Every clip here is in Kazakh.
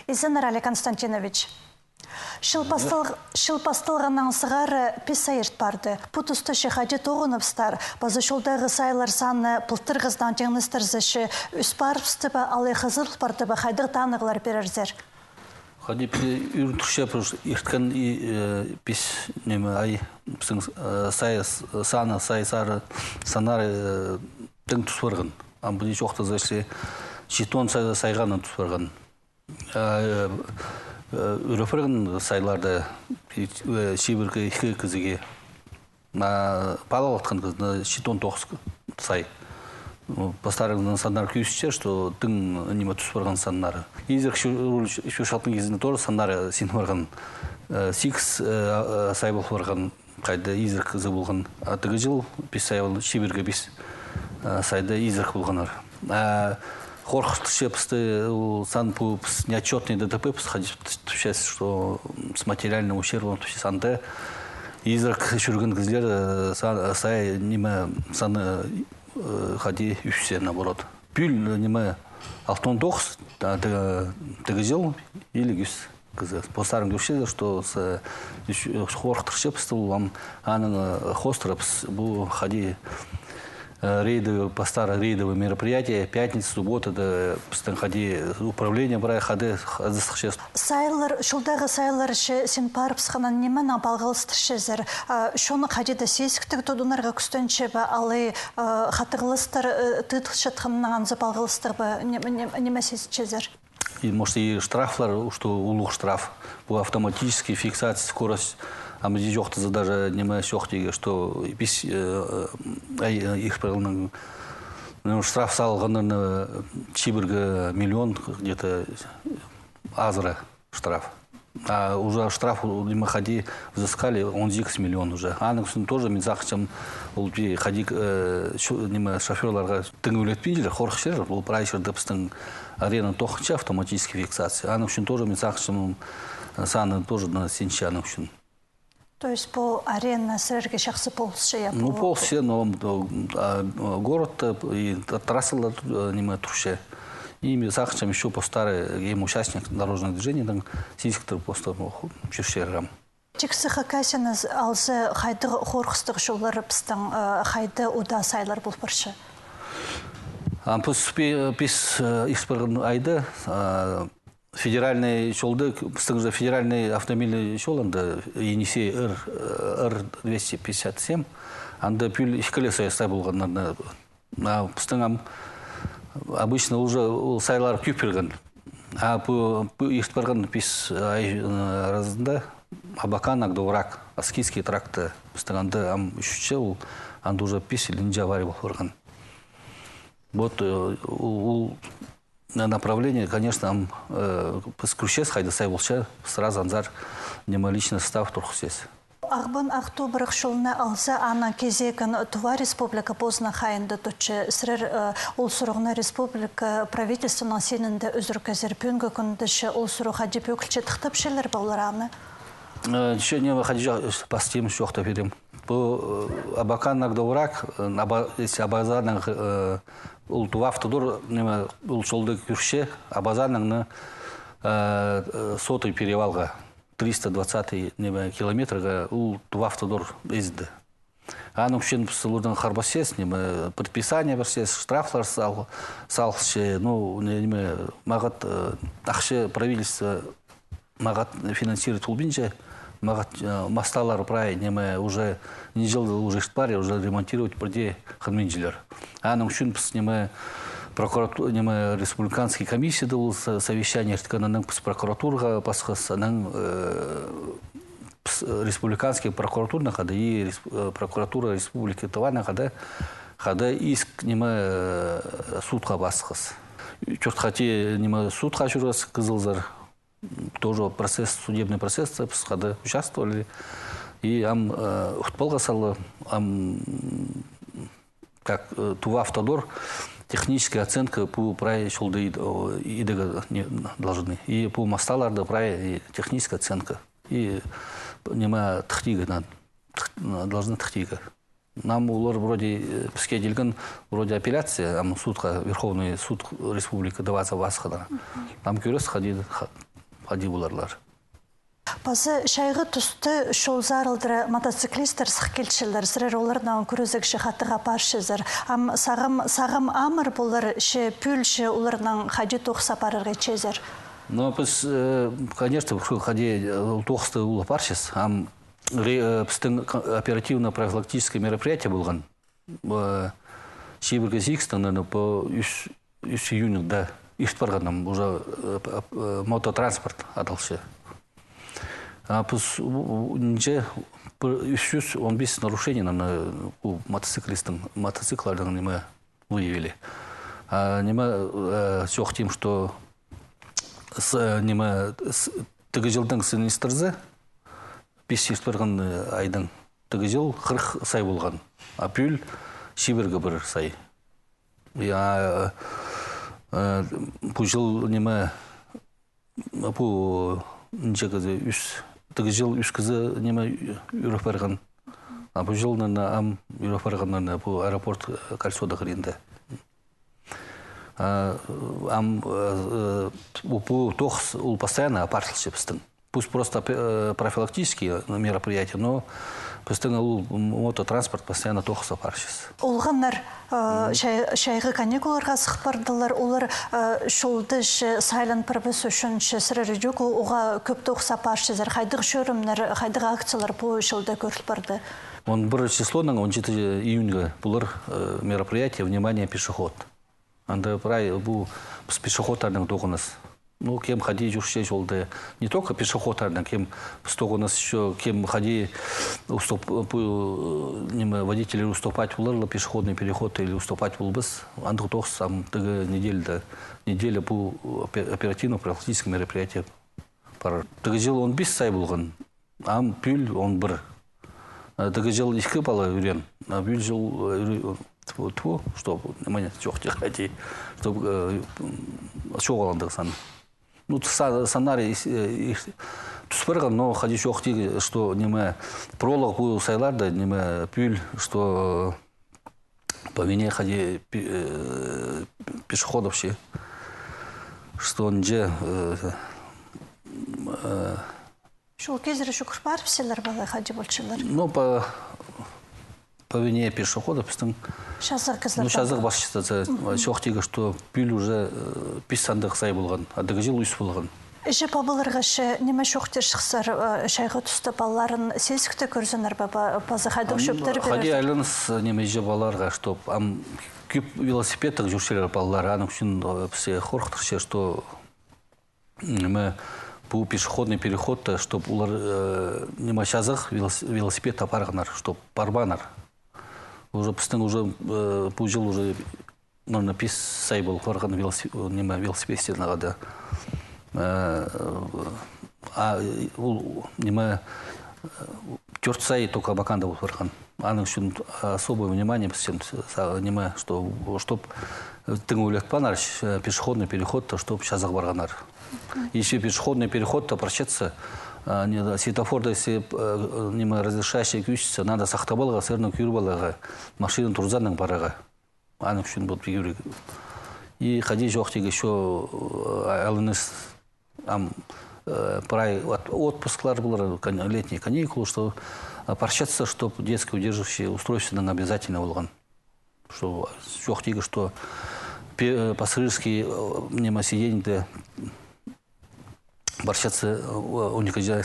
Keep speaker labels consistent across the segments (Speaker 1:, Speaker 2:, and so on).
Speaker 1: Изенер Константинович. Шылпастылғаннан сығары пес сайырт барды. Пұтысты шехаде тоғыныпстар. Базы шолдағы сайлар саны пылтырғыздан теңністірзіші үспарпсты ба, алы қызырл барды ба, қайдық танығылар берерзер.
Speaker 2: Хади үйрін тұршы ерткен пес неме ай саны сайсары санары тің тұсварғын. Амбыды жоқты зәші жетон сайғанын тұсварғын. Үріфіргін сайларды шебіргі екі кізіге палалатқан кізді жетон тоқыз сай. Постарыңыздан сандар күйісшер, что тың неме тұсварған саннары. Изірк шөшалтын кезінде торы саннары сен барған 8 сай болып барған қайды изірк кізі болған. Атығы жыл 5 сай болды, шебірге 5 сайды изірк болғанар. Хорхты шепсты сан пупс неотчетный ДТП псходит, что с материальным ущербом санты израк шурган кызлер сай неме саны ходи все наоборот. Пюль неме алтон тохс тегезел или гюс кызы. По старым говорится, что с хорхты шепсты вам анан хостропс бу ходи рейдовые, по старым рейдовые мероприятия, пятница, суббота, да, ходи управление брай, ходы,
Speaker 1: Сайлар, шулдағы сайлар сен парпсханан немен апалғылыстыршезер. Шоны қадеда сесіктігі тодунарға күстенші ба, алы қатығылыстыр тұтқышатқаннан запалғылыстыр ба, неме сесічезер?
Speaker 2: И может и штрафлар, что улуг штраф, по автоматической фиксации скорость. А мы здесь жоқты даже неме шоқтеге, что бис их правильно штраф салғанын чибіргі миллион где-то азра штраф. А уже штраф мы ходи взыскали, он 10 миллион уже. А на тоже мен захчам ходи неме шоферларға тың өлетпейділер, хорхшер, бұл прайшер дыпстың арена тоқча автоматической фиксации. А на тоже мен захчам саны тоже на сенчаның үшін.
Speaker 1: То есть по арене срерге шахсы полсы?
Speaker 2: Ну, полсы, но город и трасса неме турше. И захчам еще по старой им участник дорожного движения, там сиськтер просто чешерам.
Speaker 1: Чиксыха касеныз алзы хайды хорхстық жоллары пістің хайды уда сайлар бұл бірші?
Speaker 2: Пис испырғын айды федеральный жолды, же федеральный автомобильный жол, Енисей Р-257, анда пюль их колеса ястай болған. Обычно уже сайлар кюперген. А по испырғын пис разында Абакан, Агдоврак, Аскийский тракты, анда ам үшінші, анда уже пис илинже авария болған. Вот направление, конечно, скрущес хайды сай болша, сразу анзар нема личный состав турхсес.
Speaker 1: Ағбын Ақтубырық шолына алса анан кезегін Тува республика позна хайынды тұтшы сірір ол сұрығына республика правительствынан сенінді үзір кәзір пөнгі күндіші ол сұрыға деп өкілчі тұқтып шелер болыр аны?
Speaker 2: Еще не выходи постим шоқта берем. По Абакан Агдоврак, если Абазарның ол Тува автодор ол жолды күрше, Абазарның сотой перевалға 320 километрға ол Тува автодор езді. Аның үшін бұлырдың қарбасес, предписание берсес, штрафлар салшы, мағат ақшы правительство мағат финансирует улбинже, мағат масталар прай уже не жылды уже штпаре, уже ремонтировать бірде қылменжілер. Аның үшін прокуратура, республиканский комиссия был совещание, прокуратура пасхас, республиканский прокуратура и прокуратура республики Тува хада иск судқа пасхас. Черт хати суд хачурас кызылзар. Тоже процесс, судебный процесс, хада участвовали. И футболга салы, как Тува автодор, техническая оценка по прае шолды должны. И по масталарда прае техническая оценка. И нема тахтига должны тахтига. Нам улар вроде пскеделган вроде апелляция, судка Верховный суд Республики даваться вас хада. Там кюрес ходит хади буларлар.
Speaker 1: Пазы шайғы түсті шол зарылдыры мотоциклистер сықкелчілер, сірер олардан күрізік шықаттыға паршызыр. Сағым амыр болар ше пүл ше олардан хади тоқса парырға чезер.
Speaker 2: Ну, конечно, хади тоқсты ұлы паршыз. Біздің оперативно-профилактическое мероприятие болған. Шебірге зикстан, по 3 июня, ишт барғаннан уже мототранспорт адалшы. Үш 15 нарушений на мотоциклардың неме выявили. Неме соқ тем, что неме тігі жылдың синистрзі 5 барған айдың тігі жыл 40 сай болған. Апюль шиберге бір сай. Бұл жыл неме бұл нжегізі тігі жыл үш кізі неме үріп барған. Бұл жыл үріп барған бұл аэропорт кольцода қырында. Бұл тоқс ол постоянно апартылшы біздің. Пусть просто профилактические мероприятия, но біздің мототранспорт постоянно тоқс апаршыз.
Speaker 1: Олғандар шайғы каникуларға сықпардылар, олар шолды сайлан пірбіс үшін сірірі жоқ, оға көп тоқс апаршыздар. Қайдық шөрімдер, қайдық акциялар бұл шолда көріл барды?
Speaker 2: 1 числоның 17 июньға бұлар мероприятие «Внимание, пешеход». Анда бұл пешеходтардың тоғыныз. Ну, кем ходи жүрсе жолды, не только пешеходтардың, кем стоғыныз еще, кем ходи водители уступать бұларлы пешеходный переход или уступать бұл біз. Андық тоқсам тігі неделя бұл оперативно-профилактическое мероприятие. Тігі жыл 15 сай болған, ам пүл 11. Тігі жыл 2 бала үрен, пүл жыл чтобы не жоқ те ходи, чтобы шоғаландығы сан. Ну, сценарий түспірған, но ходи жоқ те, что неме пролог бұл сайларды, неме пүл, что по вине ходи пешеходов ше, что он же...
Speaker 1: Шул кезері шүкір бар піселер бала ходи болчылар?
Speaker 2: Ну, по вине пешеходов, шазық басшысы жоқ тегі, что пүл уже 5 сандық сай болған, адығы жыл үйс болған.
Speaker 1: Же бабыларға неме шоқты шықсар шайғы түсті баларын сельскті көрзінер базы қайдық шөптері берер?
Speaker 2: Хади айланыз неме же баларға, что көп велосипедтік жүршелер балалар, аның үшін пісе қорқтық ше, что бұл пешеходный переход, чтобы олар неме шазық велосипед апарғанар, чтобы барбанар. Уже біздің бұл жыл уже 5 сай бол барған велосипедстен ағады. Ол 4 сай только баканда бол барған. Аның үшін особое внимание бізден, чтобы тің өлетпанар пешеходный переход, чтобы шазық барғанар. Еще пешеходный переход прощаться, светофорда, если разрешающий күшісе, надо сақтабалға, сырның күйірбалға, машинын тұрзанның бараға. Аның үшін бұл бігірі. И ходи жоқ тегі еще алыныз отпусклар бұлар, летние каникулы, что прощаться, чтобы детское удерживающее устройственное обязательно болған. Жоқ тегі, что пассажирские сиденье борщаться уникальные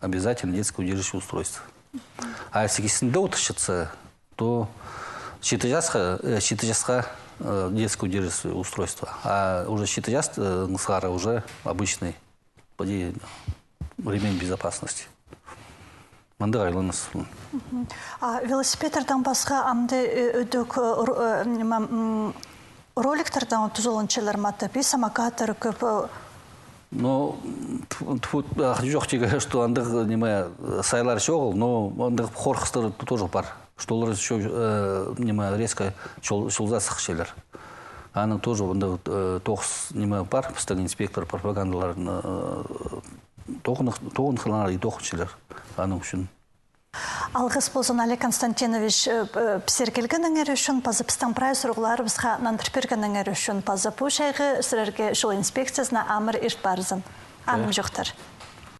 Speaker 2: обязательно детское удерживающее устройство. А если кисінде утащится, то щитожасқа детское удерживающее устройство. А уже щитожас нысқары уже обычный ремень безопасности. Мандыға айланыз.
Speaker 1: Велосипедтерден басқа амды өдік роликтерден түзолыншылар матапи, самокатыр көп...
Speaker 2: Ну, жоқ тегі, что андық сайлар шоғыл, но андық қорқыстары тоже бар. Что олар еще резко шолза сықшелер. Аның тоже тоқс бар, біздің инспектор пропагандаларын тоғын қыланар и тоқыншелер. Аның үшін.
Speaker 1: Алғыс болсын, Олег Константинович, пісергелген әңер үшін, пазы пістің прайс ұрғылары бізға нандырперген әңер үшін, пазы бұл шайғы сірерге шыл инспекциясына амыр ерт барызын. Аным жоқтар.